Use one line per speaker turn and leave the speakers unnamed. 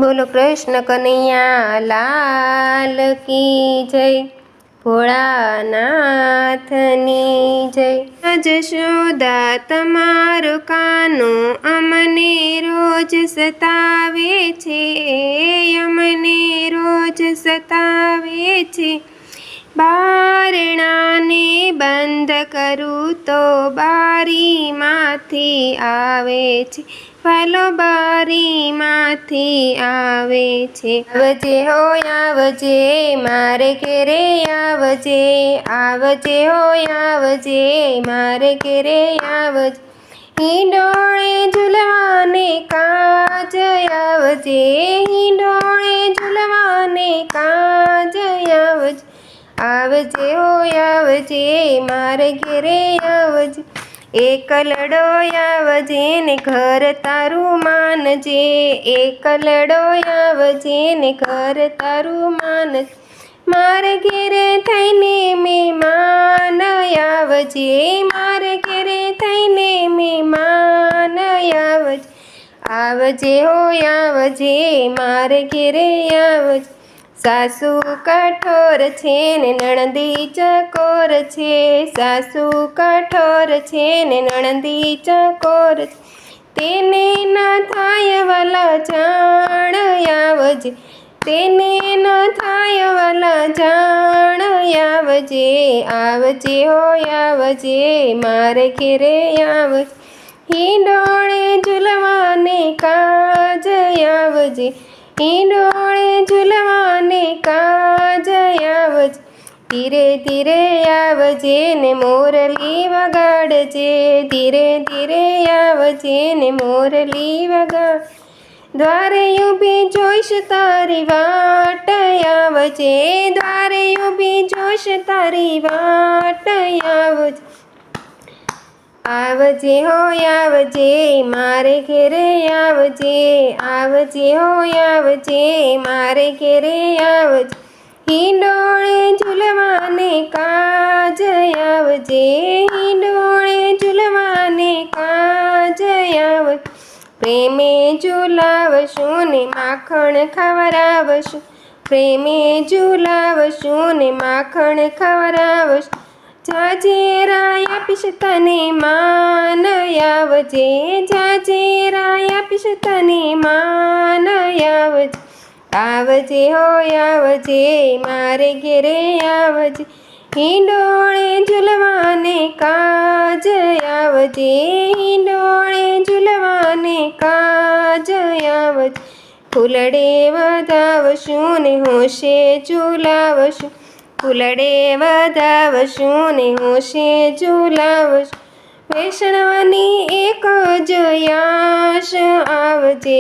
बोलो कृष्ण कन्हैया लाल की जय, भोळानाथनी जय। जशोदा तमारो कानो अमने रोज सतावे छे, अमने रोज सतावे छे। बारणाने बंध करूँ तो बारी माथी आवे छे, वालो बारी माथी आवे छे। आवजे हो आवजे मारे घेरे आवजे, आवजे हो आवजे मारे घेरे आवजे। हिंडोळे झूलवाने काज आवजे, हिंडोळे झूलवाने काज आवजे। आवजे हो आवजे मारे घेरे आवजे। एकलडो आवजे ने घर तारू मानजे, एकलडो आवजे ने घर तारू मानजे। मारे घेरे थईने मेहमान आवजे, मारे घेरे थईने मेहमान आवजे। आवजे हो आवजे मारे घेरे आवजे। सासू कठोर छे ने नणंदी चकोर छे, सासू कठोर छे ने नणंदी चकोर छे। तेने न थाय वाला जाण आवजे, तेने न थाय वाला जाण आवजे। आवजे हो आवजे मारे घेरे आवजे। हिंडोळे झूलवाने काज आवजे, हिंडोळे झूलवाने काज आवजे। धीरे धीरे आवजे ने मोरली वगाड़जे, धीरे धीरे आवजे ने मोरली वगाड़। द्वारे ऊभी जोईश तारी वाट आवजे, द्वारे ऊभी जोईश तारी वाट आवजे। आवजे हो आवजे मारे घेरे आवजे, आवजे हो आवजे मारे घेरे आवजे। हिंडोळे झूलवाने काज आवजे, हिंडोळे झूलवाने काज आवजे। प्रेमे झूलावशुं ने माखण खवरावशुं, प्रेमे झूलावशुं ने माखण खवरावशुं। जाजेराय आपीश तने मान आवजे, जाजेराय आपीश तने मान आवजे। आवजे हो आवजे मारे घेरे आवजे। हिंडोळे झूलवाने काज आवजे, हिंडोळे झूलवाने काज आवजे। फूलड़े वधावशुं ने होशे झूलावशुं, फूलड़े वधावशुं ने होशे झूलावशुं। वैष्णवनी एक ज आश आवजे।